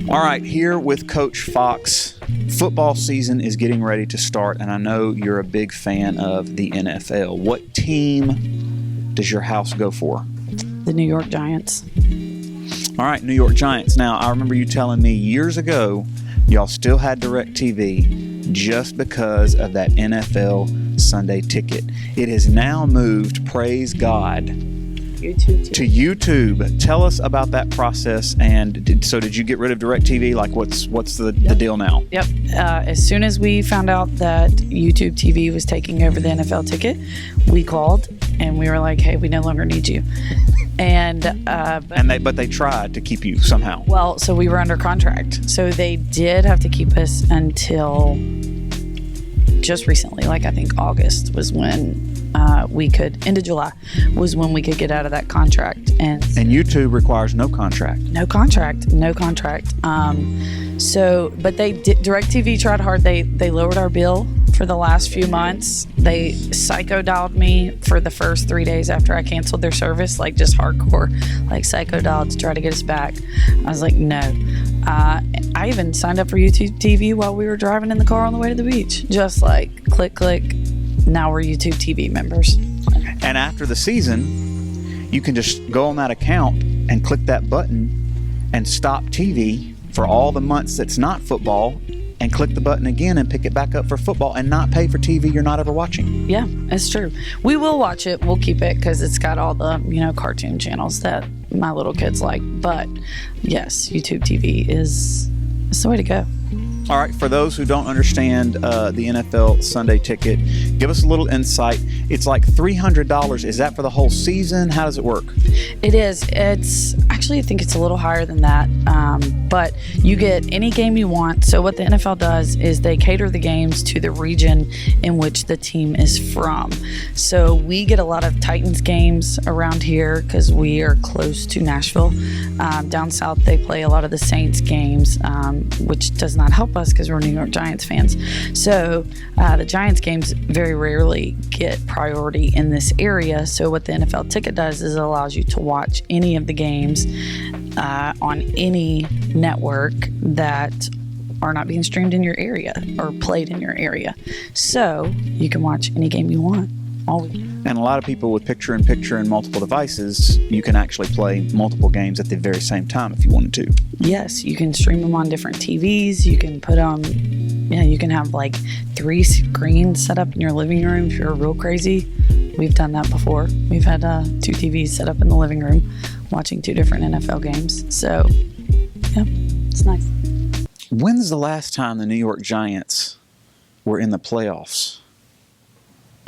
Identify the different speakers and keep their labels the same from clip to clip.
Speaker 1: All right, here with Coach Fox. Football season is getting ready to start, and I know you're a big fan of the NFL. What team does your house go for?
Speaker 2: The New York Giants.
Speaker 1: All right, New York Giants. Now, I remember you telling me years ago y'all still had DirecTV just because of that NFL Sunday ticket. It has now moved, praise God, to YouTube. Tell us about that process. And did you get rid of DirecTV? Like, what's the deal now?
Speaker 2: Yep. As soon as we found out that YouTube TV was taking over the NFL ticket, we called and we were like, "Hey, we no longer need you."
Speaker 1: But they tried to keep you somehow.
Speaker 2: Well, so we were under contract, so they did have to keep us until just recently. Like I think August was when we could. End of July was when we could get out of that contract. And
Speaker 1: YouTube requires no contract.
Speaker 2: No contract. But they did. DirecTV tried hard. They lowered our bill for the last few months. They psycho dialed me for the first 3 days after I canceled their service, like just hardcore, like psycho dialed to try to get us back. I was like, no. I even signed up for YouTube TV while we were driving in the car on the way to the beach. Just like click. Now we're YouTube TV members.
Speaker 1: And after the season, you can just go on that account and click that button and stop TV for all the months that's not football, and click the button again and pick it back up for football and not pay for TV you're not ever watching.
Speaker 2: Yeah, it's true. We will watch it. We'll keep it because it's got all the, cartoon channels that my little kids like. But yes, YouTube TV is the way to go.
Speaker 1: All right, for those who don't understand the NFL Sunday ticket, give us a little insight. It's like $300. Is that for the whole season? How does it work?
Speaker 2: It is. It's actually, I think it's a little higher than that. But you get any game you want. So what the NFL does is they cater the games to the region in which the team is from. So we get a lot of Titans games around here because we are close to Nashville. Down south, they play a lot of the Saints games, which does not help us because we're New York Giants fans. So the Giants games very rarely get priority in this area. So what the NFL ticket does is it allows you to watch any of the games on any network that are not being streamed in your area or played in your area. So you can watch any game you want all week.
Speaker 1: And a lot of people with picture-in-picture and multiple devices, you can actually play multiple games at the very same time if you wanted to.
Speaker 2: Yes, you can stream them on different TVs. You can put on, you can have like 3 screens set up in your living room if you're real crazy. We've done that before. We've had 2 TVs set up in the living room watching 2 different NFL games. So, yeah, it's nice.
Speaker 1: When's the last time the New York Giants were in the playoffs?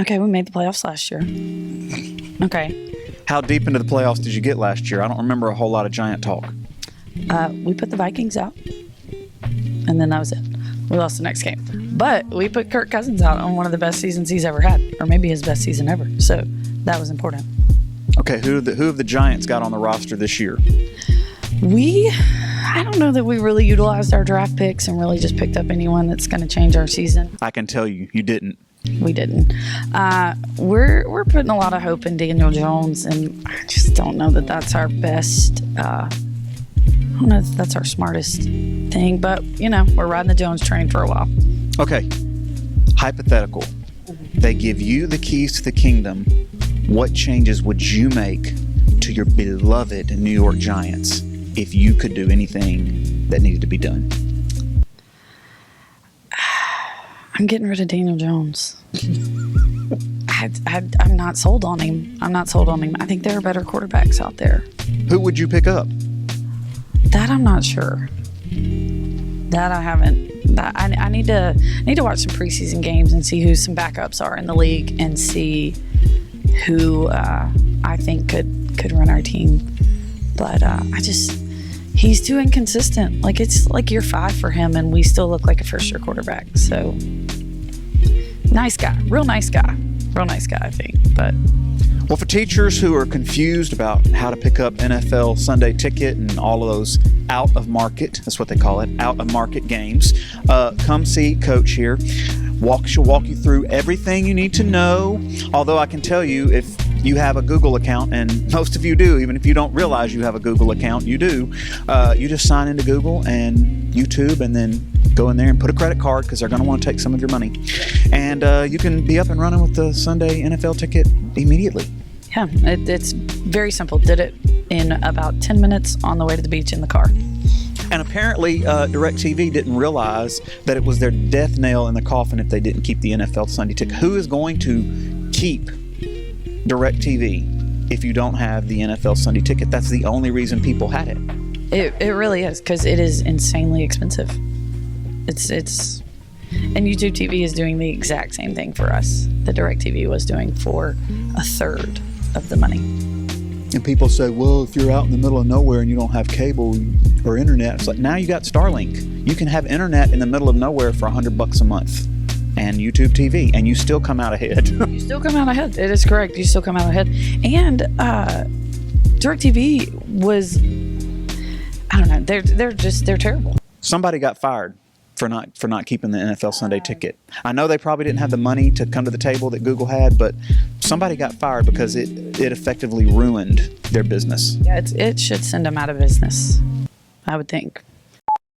Speaker 2: Okay, we made the playoffs last year. Okay.
Speaker 1: How deep into the playoffs did you get last year? I don't remember a whole lot of Giant talk.
Speaker 2: We put the Vikings out, and then that was it. We lost the next game. But we put Kirk Cousins out on one of the best seasons he's ever had, or maybe his best season ever. So that was important.
Speaker 1: Okay, who have the Giants got on the roster this year?
Speaker 2: I don't know that we really utilized our draft picks and really just picked up anyone that's going to change our season.
Speaker 1: I can tell you didn't.
Speaker 2: We didn't. We're putting a lot of hope in Daniel Jones, and I just don't know that that's our best. I don't know if that's our smartest thing, but we're riding the Jones train for a while.
Speaker 1: Okay, hypothetical. They give you the keys to the kingdom. What changes would you make to your beloved New York Giants if you could do anything that needed to be done?
Speaker 2: I'm getting rid of Daniel Jones. I'm not sold on him. I think there are better quarterbacks out there.
Speaker 1: Who would you pick up?
Speaker 2: That I'm not sure. That I haven't. I need to watch some preseason games and see who some backups are in the league and see who I think could run our team. But he's too inconsistent. Like it's like year 5 for him, and we still look like a first-year quarterback. So nice guy, real nice guy, I think. But
Speaker 1: well, for teachers who are confused about how to pick up NFL Sunday ticket and all of those out of market, that's what they call it, out of market games, come see Coach here. She'll walk you through everything you need to know. Although I can tell you, if you have a Google account, and most of you do, even if you don't realize you have a Google account, you do. You just sign into Google and YouTube, and then go in there and put a credit card, because they're going to want to take some of your money. And you can be up and running with the Sunday NFL ticket immediately.
Speaker 2: Yeah, it's very simple. Did it in about 10 minutes on the way to the beach in the car.
Speaker 1: And apparently, DirecTV didn't realize that it was their death nail in the coffin if they didn't keep the NFL Sunday ticket. Who is going to keep DirecTV if you don't have the NFL Sunday ticket? That's the only reason people had it.
Speaker 2: It really is, because it is insanely expensive. It's and YouTube TV is doing the exact same thing for us that DirecTV was doing for a third of the money.
Speaker 1: And people say, well, if you're out in the middle of nowhere and you don't have cable or internet, it's like, now you got Starlink. You can have internet in the middle of nowhere for $100 a month and YouTube TV, and you still come out ahead.
Speaker 2: You still come out ahead. It is correct. You still come out ahead. And DirecTV was, I don't know, they're terrible.
Speaker 1: Somebody got fired for not keeping the NFL Sunday ticket. I know they probably didn't have the money to come to the table that Google had, but somebody got fired because it effectively ruined their business.
Speaker 2: Yeah, it should send them out of business, I would think.